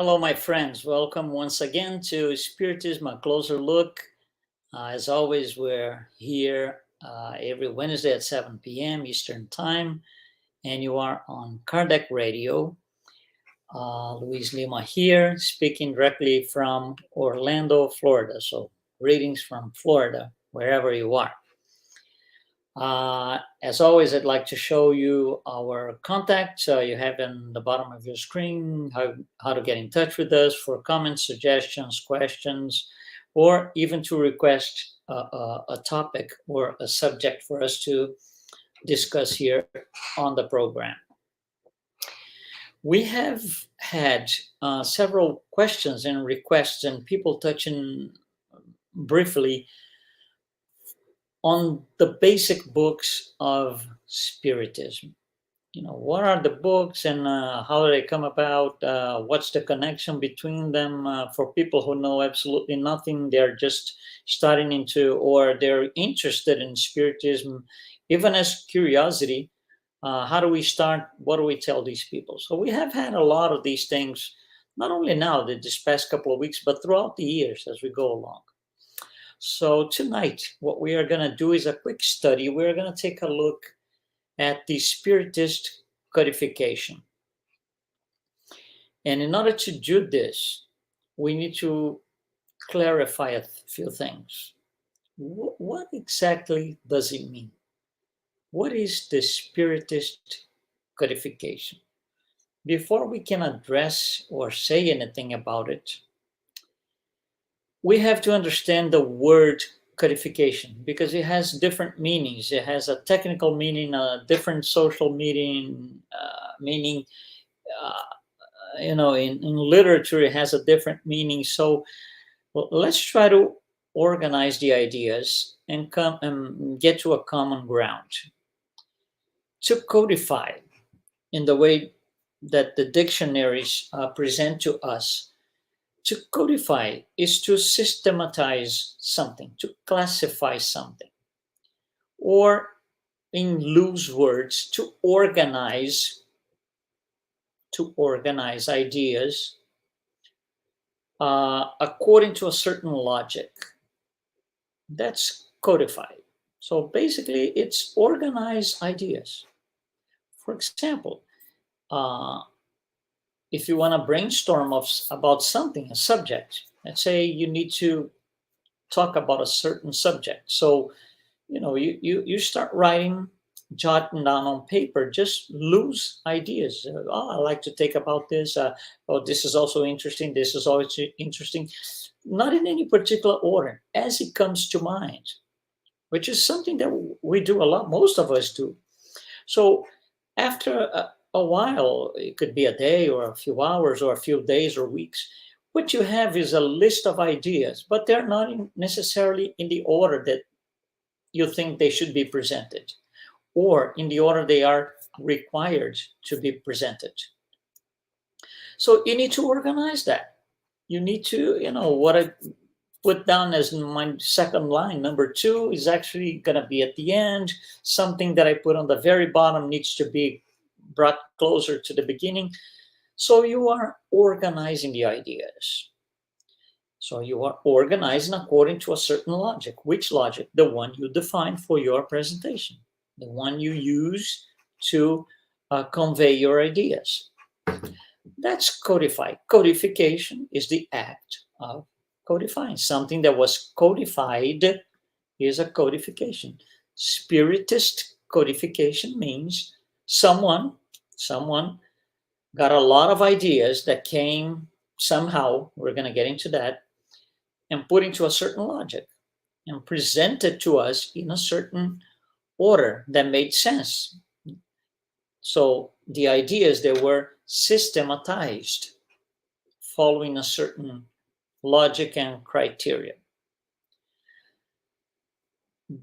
Hello, my friends. Welcome once again to Spiritism, a closer look. As always, we're here every Wednesday at 7 p.m. Eastern Time, and you are on Kardec Radio. Luiz Lima here, speaking directly from Orlando, Florida. So, greetings from Florida, wherever you are. As always, I'd like to show you our contact. You have in the bottom of your screen how to get in touch with us for comments, suggestions, questions, or even to request a topic or a subject for us to discuss here on the program. We have had several questions and requests, and people touching briefly on the basic books of Spiritism. What are the books and how do they come about? What's the connection between them? For people who know absolutely nothing, they're just starting into, or they're interested in Spiritism, even as curiosity. How do we start? What do we tell these people? So we have had a lot of these things, not only now, this past couple of weeks, but throughout the years as we go along. So tonight, what we are going to do is a quick study. We're going to take a look at the Spiritist Codification. And in order to do this, we need to clarify a few things. What exactly does it mean? What is the Spiritist Codification? Before we can address or say anything about it, we have to understand the word codification because it has different meanings. It has a technical meaning, a different social meaning. In literature, it has a different meaning. So let's try to organize the ideas and come and get to a common ground. To codify in the way that the dictionaries present to us, to codify is to systematize something, to classify something, or in loose words, to organize ideas according to a certain logic. That's codified. So basically, it's organized ideas. For example, if you want to brainstorm about something, a subject, let's say you need to talk about a certain subject. So, you start writing, jotting down on paper, just loose ideas. I like to think about this. This is also interesting. This is always interesting. Not in any particular order, as it comes to mind, which is something that we do a lot. Most of us do. So after a while, it could be a day or a few hours or a few days or weeks, what you have is a list of ideas, but they're not necessarily in the order that you think they should be presented or in the order they are required to be presented. So you need to organize that. You need to, what I put down as my second line, number 2, is actually going to be at the end. Something that I put on the very bottom needs to be brought closer to the beginning. So you are organizing the ideas. So you are organizing according to a certain logic. Which logic? The one you define for your presentation, the one you use to convey your ideas. That's codified. Codification is the act of codifying. Something that was codified is a codification. Spiritist codification means someone got a lot of ideas that came somehow, we're going to get into that, and put into a certain logic and presented to us in a certain order that made sense. So the ideas, they were systematized following a certain logic and criteria.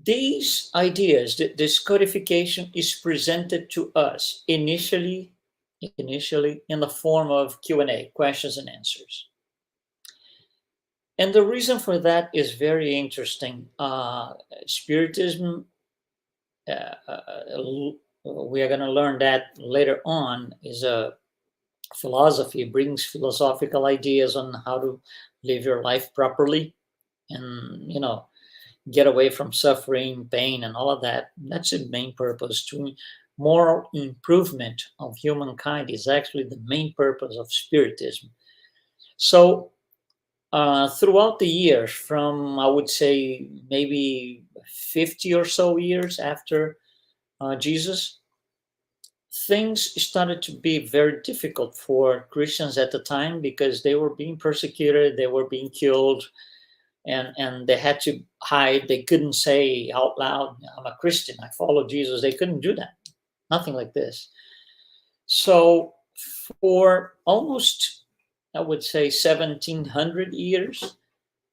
These ideas, this codification is presented to us initially in the form of Q&A, questions and answers. And the reason for that is very interesting. Spiritism, we are going to learn that later on, is a philosophy brings philosophical ideas on how to live your life properly and, get away from suffering, pain, and all of that. That's the main purpose. To moral improvement of humankind is actually the main purpose of Spiritism. So, throughout the years, from I would say maybe 50 or so years after Jesus, things started to be very difficult for Christians at the time because they were being persecuted, they were being killed, and they had to hide. They couldn't say out loud, "I'm a Christian, I follow Jesus." They couldn't do that. Nothing like this. So for almost, I would say, 1700 years,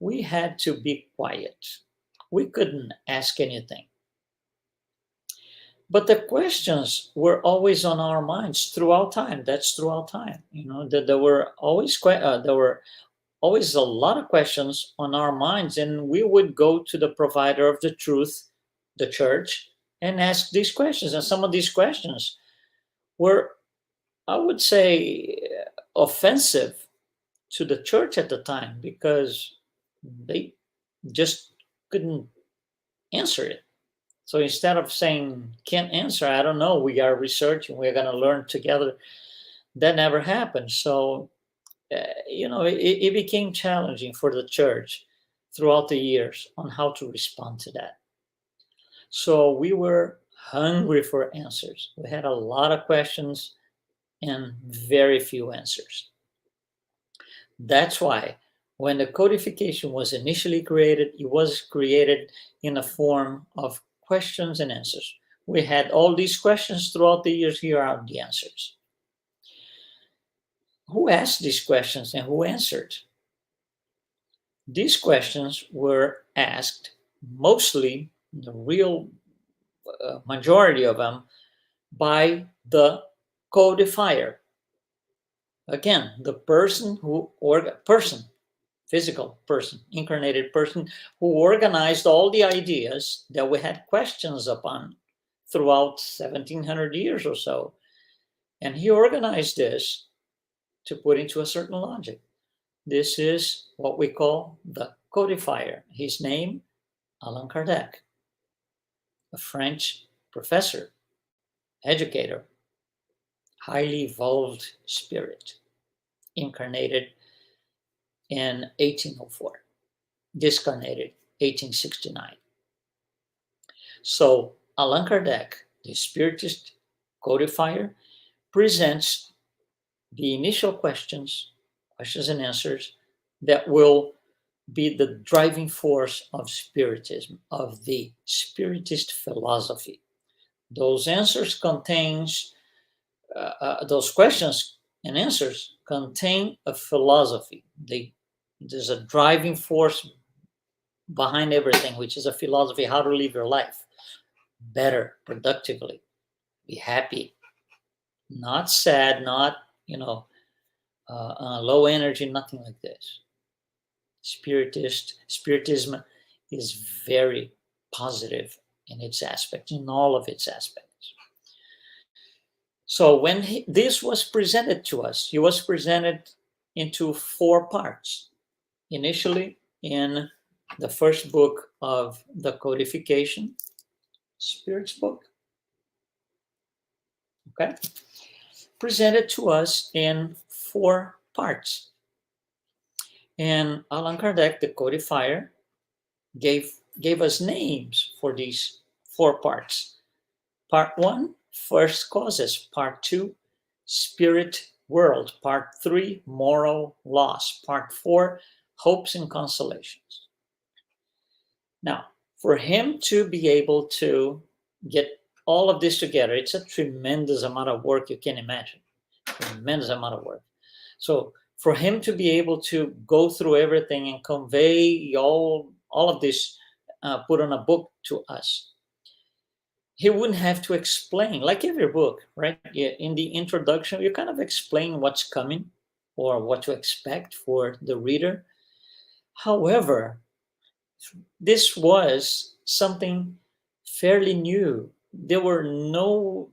we had to be quiet. We couldn't ask anything. But the questions were always on our minds throughout time. That's throughout time. That there were always a lot of questions on our minds, and we would go to the provider of the truth, the church, and ask these questions. And some of these questions were, I would say, offensive to the church at the time because they just couldn't answer it. So instead of saying, "Can't answer, I don't know, we are researching, we're going to learn together," that never happened. So, it became challenging for the church throughout the years on how to respond to that. So we were hungry for answers. We had a lot of questions and very few answers. That's why when the codification was initially created, it was created in a form of questions and answers. We had all these questions throughout the years. Here are the answers. Who asked these questions and who answered? These questions were asked mostly, the real majority of them, by the codifier. Again, the person physical person, incarnated person, who organized all the ideas that we had questions upon throughout 1700 years or so. And he organized this to put into a certain logic. This is what we call the codifier. His name, Allan Kardec, a French professor, educator, highly evolved spirit, incarnated in 1804, discarnated 1869. So Allan Kardec, the Spiritist codifier, presents the initial questions and answers that will be the driving force of Spiritism, of the Spiritist philosophy. Those answers contains, those questions and answers contain a philosophy. There's a driving force behind everything, which is a philosophy, how to live your life better, productively, be happy, not sad, not, low energy, nothing like this. Spiritism is very positive in its aspects, in all of its aspects. So when this was presented to us, he was presented into 4 parts. Initially, in the first book of the codification, Spirit's book, okay, presented to us in 4 parts. And Allan Kardec, the codifier, gave us names for these 4 parts. Part 1, first causes. Part 2, spirit world. Part 3, moral laws. Part 4, hopes and consolations. Now, for him to be able to get all of this together, it's a tremendous amount of work, you can imagine. Tremendous amount of work. So for him to be able to go through everything and convey all of this, put on a book to us, he wouldn't have to explain, like every book, right? In the introduction, you kind of explain what's coming or what to expect for the reader. However, this was something fairly new. There were no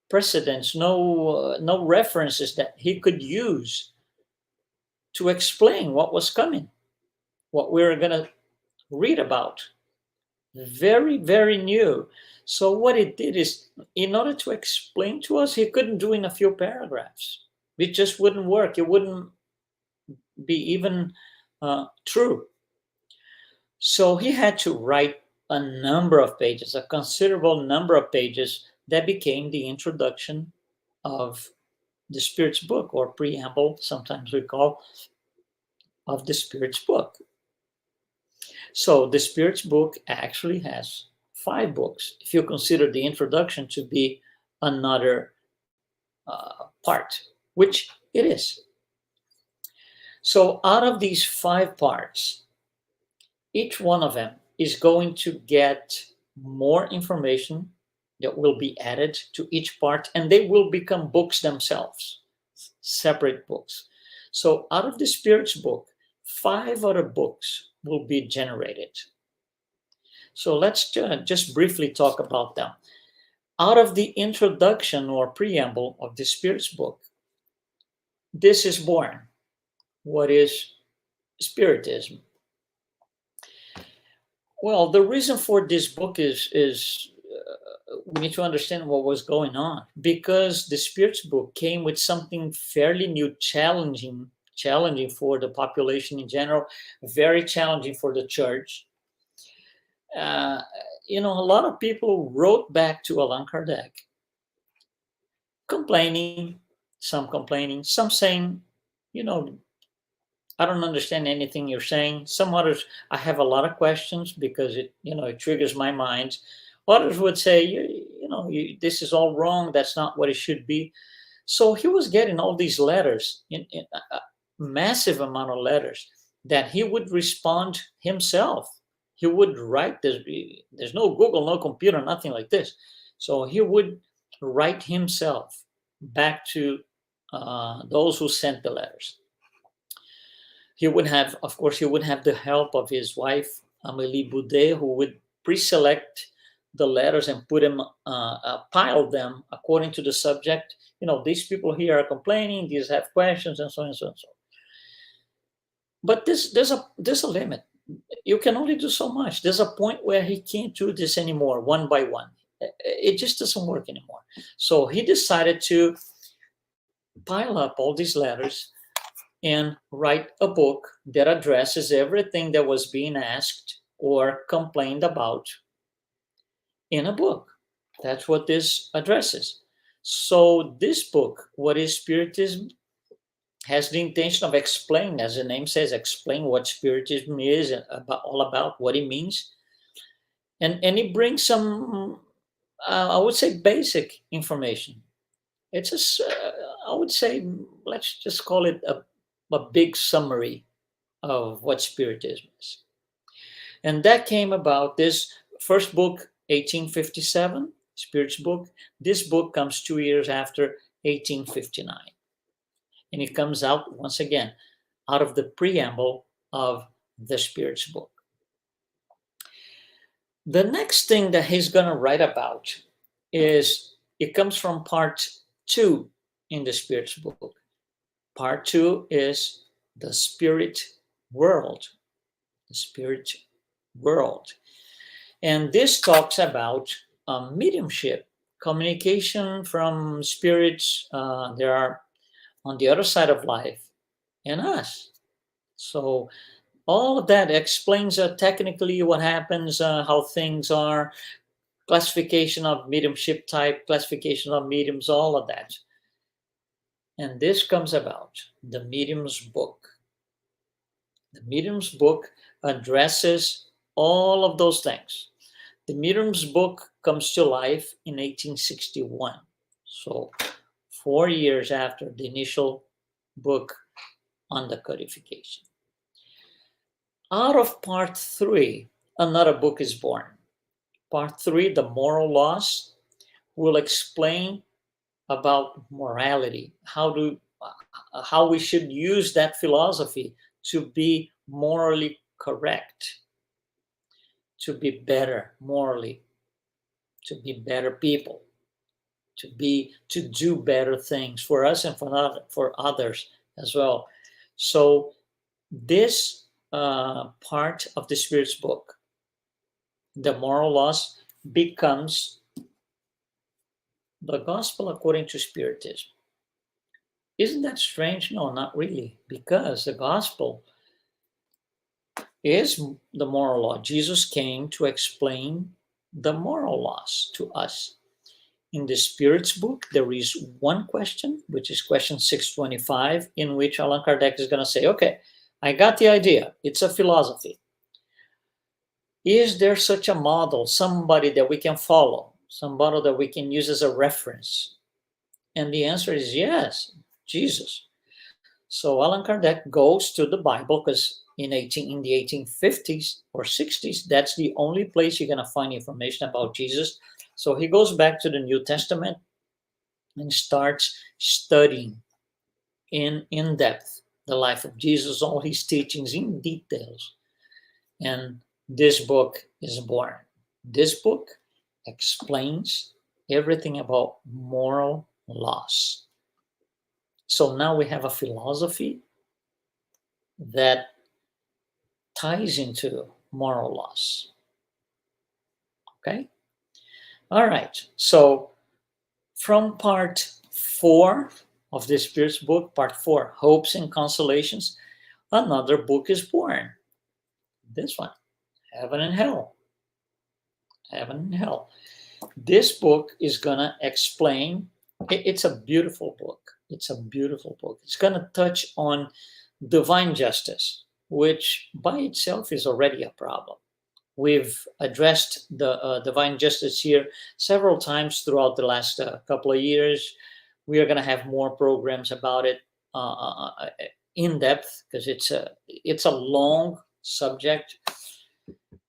precedents, no references that he could use to explain what was coming, what we were going to read about. Very, very new. So what it did is, in order to explain to us, he couldn't do in a few paragraphs. It just wouldn't work. It wouldn't be even true. So he had to write a number of pages, a considerable number of pages that became the introduction of the Spirit's book, or preamble, sometimes we call, of the Spirit's book. So the Spirit's book actually has 5 books, if you consider the introduction to be another part, which it is. So out of these 5 parts, each one of them is going to get more information that will be added to each part, and they will become books themselves, separate books. So out of the Spirit's book, 5 other books will be generated. So let's just briefly talk about them. Out of the introduction or preamble of the Spirit's book, this is born. What is Spiritism? Well, the reason for this book is we need to understand what was going on, because the Spirit's book came with something fairly new, challenging for the population in general, very challenging for the church. A lot of people wrote back to Allan Kardec, complaining, some saying, I don't understand anything you're saying. Some others, I have a lot of questions because it triggers my mind. Others would say, this is all wrong. That's not what it should be. So he was getting all these letters, in a massive amount of letters, that he would respond himself. He would write this. There's no Google, no computer, nothing like this. So he would write himself back to those who sent the letters. He would have the help of his wife, Amélie Boudet, who would pre-select the letters and put them, pile them according to the subject. These people here are complaining, these have questions, and so on and so on. But there's a limit. You can only do so much. There's a point where he can't do this anymore, one by one. It just doesn't work anymore. So he decided to pile up all these letters and write a book that addresses everything that was being asked or complained about in a book. That's what this addresses. So this book, What is Spiritism, has the intention of explaining, as the name says, explain what Spiritism is and all about what it means. And it brings some, I would say, basic information. It's just, I would say, let's just call it a big summary of what Spiritism is. And that came about, this first book, 1857, Spirit's book. This book comes 2 years after, 1859. And it comes out, once again, out of the preamble of the Spirit's book. The next thing that he's going to write about is, it comes from part 2 in the Spirit's book. Part 2 is the spirit world. The spirit world. And this talks about mediumship, communication from spirits. There are on the other side of life, and us. So all of that explains technically what happens, how things are, classification of mediumship type, classification of mediums, all of that. And this comes about, the medium's book. The medium's book addresses all of those things. The medium's book comes to life in 1861. So 4 years after the initial book on the codification. Out of part 3, another book is born. Part 3, the moral laws, will explain about morality, how we should use that philosophy to be morally correct, to be better morally, to be better people. to do better things for us and for others as well. So this part of the Spirit's book, the moral laws, becomes the gospel according to Spiritism. Isn't that strange? No, not really, because the gospel is the moral law. Jesus came to explain the moral laws to us. In the Spirit's book, there is one question, which is question 625, in which Allan Kardec is going to say, okay, I got the idea. It's a philosophy. Is there such a model, somebody that we can follow, somebody that we can use as a reference? And the answer is yes, Jesus. So Allan Kardec goes to the Bible because in the 1850s or 60s, that's the only place you're going to find information about Jesus. So he goes back to the New Testament and starts studying in depth the life of Jesus, all his teachings in details. And this book is born. This book explains everything about moral laws. So now we have a philosophy that ties into moral laws. Okay? All right. So from part 4 of the Spirit's book, part 4, Hopes and Consolations, another book is born. This one, Heaven and Hell. Heaven and Hell. This book is going to explain, it's a beautiful book. It's a beautiful book. It's going to touch on divine justice, which by itself is already a problem. We've addressed the divine justice here several times throughout the last couple of years. We are going to have more programs about it in depth because it's a long subject,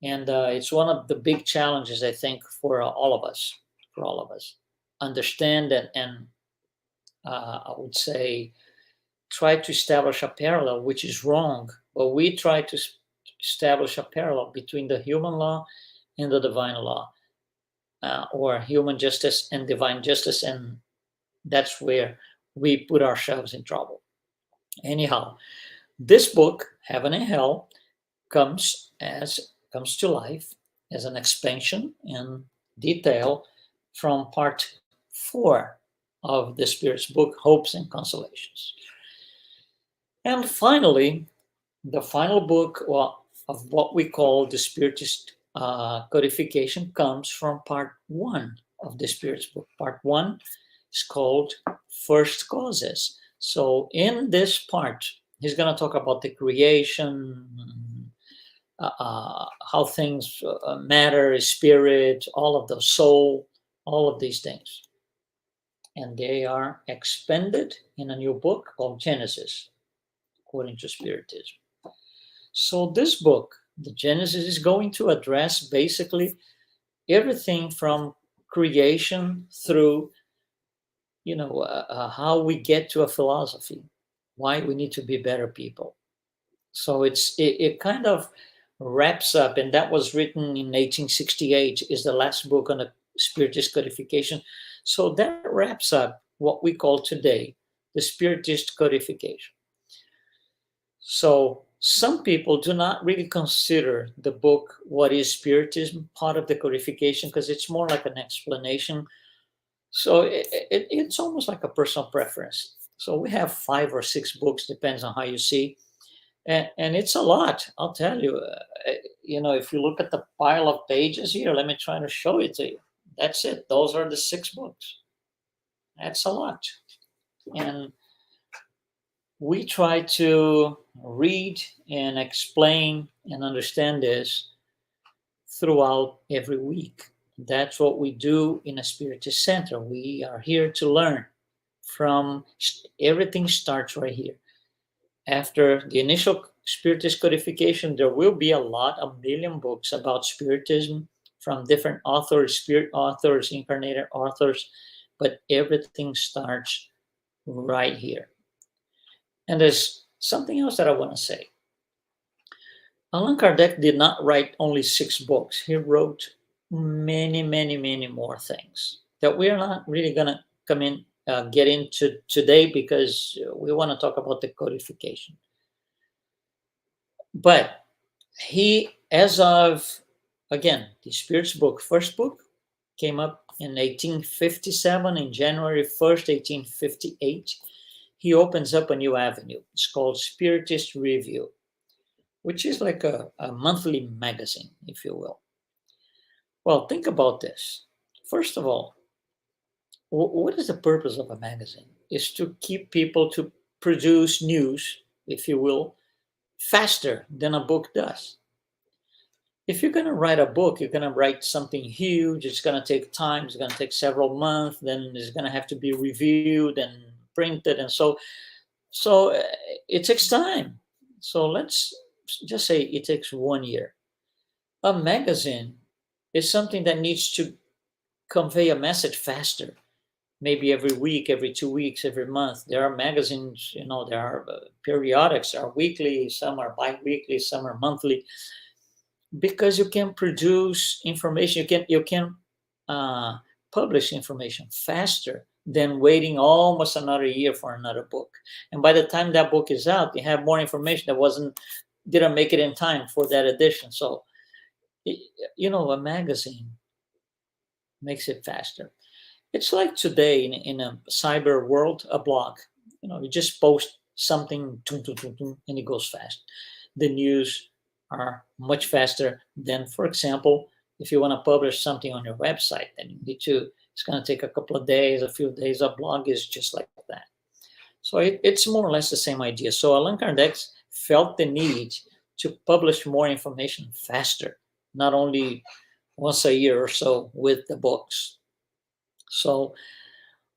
and it's one of the big challenges, I think, for all of us. Understand and I would say try to establish a parallel, which is wrong, but we try to establish a parallel between the human law and the divine law, or human justice and divine justice, and that's where we put ourselves in trouble. Anyhow, this book, Heaven and Hell, comes to life as an expansion and detail from part 4 of the Spirit's book, Hopes and Consolations. And finally, the final book of what we call the Spiritist Codification comes from part 1 of the Spirit's book. Part 1 is called First Causes. So in this part, he's going to talk about the creation, how things matter, spirit, all of the soul, all of these things. And they are expanded in a new book called Genesis, according to Spiritism. So this book, the Genesis, is going to address basically everything from creation through, how we get to a philosophy, why we need to be better people. So it kind of wraps up, and that was written in 1868, is the last book on the Spiritist Codification. So that wraps up what we call today the Spiritist Codification. So some people do not really consider the book What is Spiritism part of the codification because it's more like an explanation. So it's almost like a personal preference. So we have 5 or 6 books, depends on how you see. And it's a lot, I'll tell you. If you look at the pile of pages here, let me try to show it to you. That's it. Those are the 6 books. That's a lot. And we try to read and explain and understand this throughout every week. That's what we do in a Spiritist Center. We are here to learn from everything starts right here. After the initial Spiritist Codification, there will be a million books about Spiritism from different authors, spirit authors, incarnated authors, but everything starts right here. And there's something else that I want to say. Allan Kardec did not write only 6 books. He wrote many, many, many more things that we are not really going to come in, get into today because we want to talk about the codification. But he, as of, again, the Spirit's book, first book, came up in 1857, in January 1st, 1858. He opens up a new avenue. It's called Spiritist Review, which is like a monthly magazine, if you will. Well, think about this. First of all, what is the purpose of a magazine? Is to keep people to produce news, if you will, faster than a book does. If you're going to write a book, you're going to write something huge. It's going to take time. It's going to take several months. Then it's going to have to be reviewed and printed, and so it takes time. So let's just say it takes 1 year. A magazine is something that needs to convey a message faster, maybe every week, every 2 weeks, every month. There are magazines, there are periodics, are weekly, some are bi-weekly, some are monthly, because you can produce information, you can publish information faster than waiting almost another year for another book. And by the time that book is out, you have more information that didn't make it in time for that edition. So a magazine makes it faster. It's like today in a cyber world, a blog. You just post something, and it goes fast. The news are much faster than, for example, if you want to publish something on your website, then you need to. It's going to take a couple of days, a few days. A blog is just like that. So it's more or less the same idea. So Allan Kardec felt the need to publish more information faster, not only once a year or so with the books. So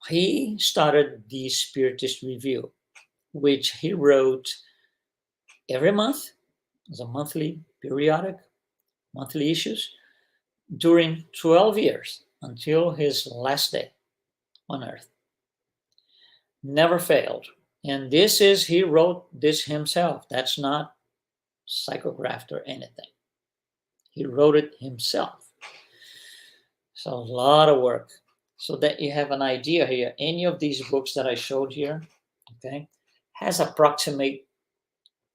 he started the Spiritist Review, which he wrote every month as a monthly periodic, monthly issues, during 12 years until his last day on earth. Never failed. And he wrote this himself. That's not psychographed or anything. He wrote it himself. So a lot of work. So that you have an idea here, any of these books that I showed here, okay, has approximate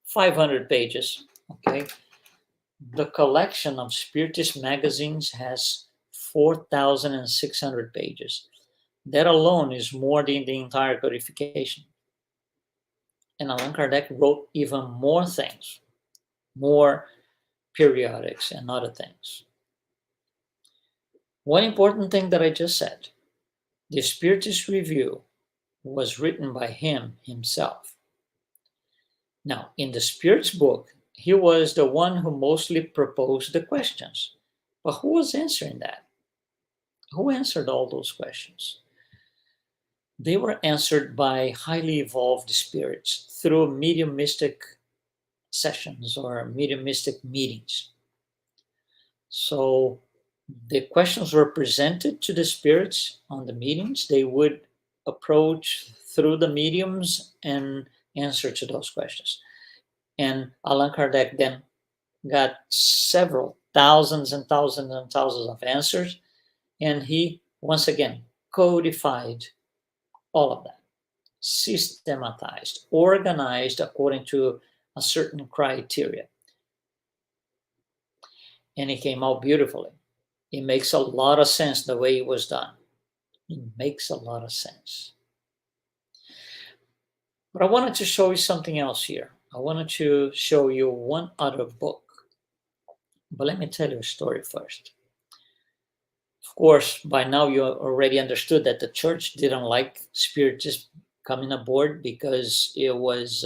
500 pages, okay. The collection of Spiritist magazines has 4,600 pages. That alone is more than the entire codification. And Allan Kardec wrote even more things, more periodics and other things. One important thing that I just said, the Spiritist Review was written by him himself. Now, in the Spirit's book, he was the one who mostly proposed the questions. But who was answering that? Who answered all those questions? They were answered by highly evolved spirits through mediumistic sessions or mediumistic meetings. So the questions were presented to the spirits on the meetings. They would approach through the mediums and answer to those questions. And Allan Kardec then got several thousands and thousands and thousands of answers, and he once again codified all of that, systematized, organized according to a certain criteria. And it came out beautifully. It makes a lot of sense the way it was done. It makes a lot of sense. But I wanted to show you something else here. I wanted to show you one other book. But let me tell you a story first. Of course, by now you already understood that the church didn't like Spiritists coming aboard because it was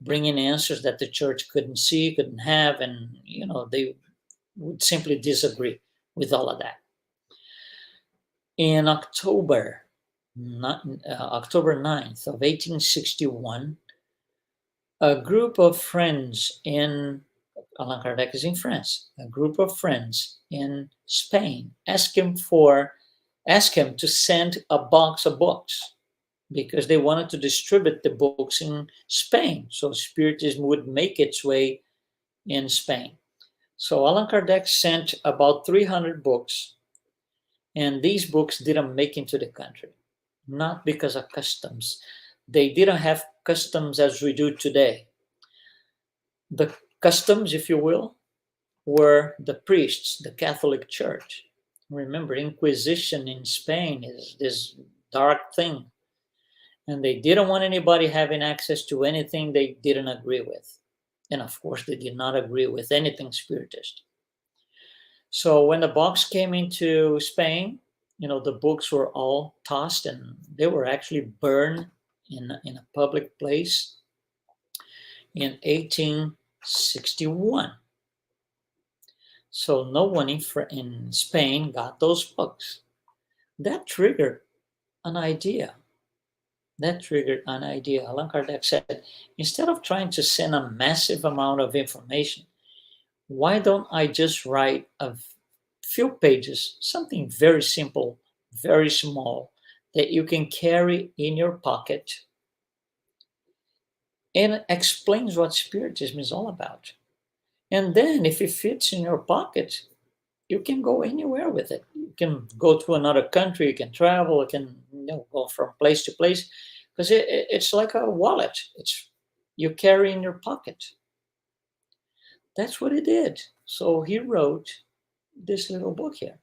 bringing answers that the church couldn't see, couldn't have, and they would simply disagree with all of that. In October 9th of 1861, a group of friends in Allan Kardec is in France. A group of friends in Spain asked him to send a box of books because they wanted to distribute the books in Spain, so Spiritism would make its way in Spain. So Allan Kardec sent about 300 books, and these books didn't make into the country. not because of customs. They didn't have customs as we do today. The customs, if you will, were the priests, the Catholic Church. Remember, Inquisition in Spain is this dark thing, and they didn't want anybody having access to anything they didn't agree with. And of course, they did not agree with anything Spiritist. So when the box came into Spain, the books were all tossed and they were actually burned in a public place in 1861. So no one in Spain got those books. That triggered an idea. Allan Kardec said, instead of trying to send a massive amount of information, why don't I just write a few pages, something very simple, very small, that you can carry in your pocket, and it explains what Spiritism is all about. And then if it fits in your pocket, you can go anywhere with it. You can go to another country, you can travel, you can go from place to place, because it's like a wallet. It's you carry in your pocket. That's what he did. So he wrote this little book here.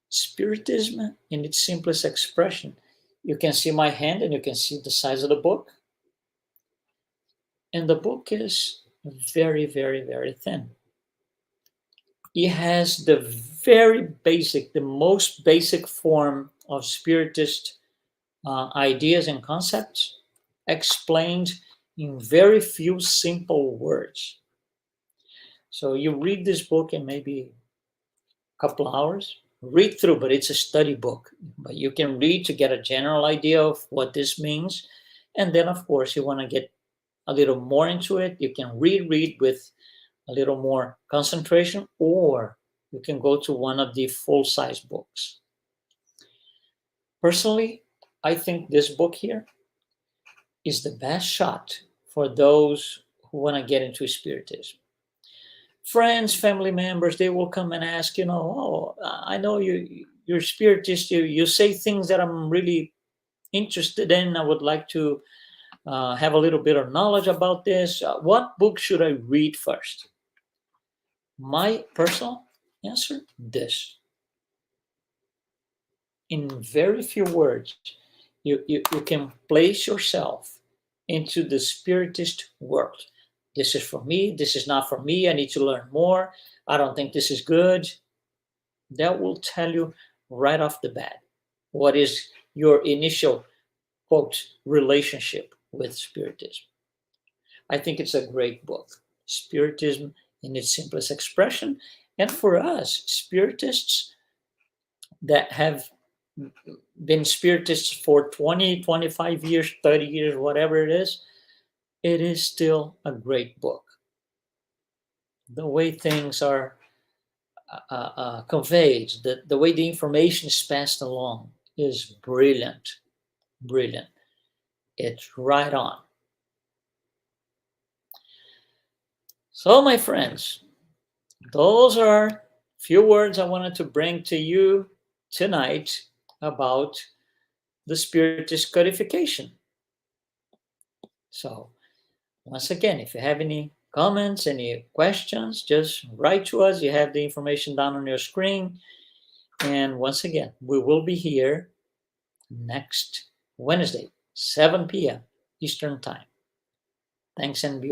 Spiritism in its simplest expression. You can see my hand and you can see the size of the book. And the book is very, very, very thin. It has the very basic, the most basic form of Spiritist ideas and concepts explained in very few simple words. So you read this book in maybe a couple hours, read through, but it's a study book. But you can read to get a general idea of what this means. And then, of course, you want to get a little more into it. You can reread with a little more concentration, or you can go to one of the full-size books. Personally, I think this book here is the best shot for those who want to get into Spiritism. Friends, family members, they will come and ask, oh, I know you're Spiritist, you say things that I'm really interested in. I would like to have a little bit of knowledge about this. What book should I read first? My personal answer, this. In very few words, you can place yourself into the Spiritist world. This is for me, this is not for me, I need to learn more, I don't think this is good. That will tell you right off the bat what is your initial, quote, relationship with Spiritism. I think it's a great book, Spiritism in its simplest expression. And for us, Spiritists that have been Spiritists for 20, 25 years, 30 years, whatever it is still a great book. The way things are conveyed, the way the information is passed along is brilliant. Brilliant. It's right on. So, my friends, those are few words I wanted to bring to you tonight about the Spiritist Codification. So, once again, if you have any comments, any questions, just write to us. You have the information down on your screen. And once again, we will be here next Wednesday, 7 p.m. Eastern Time. Thanks and be well.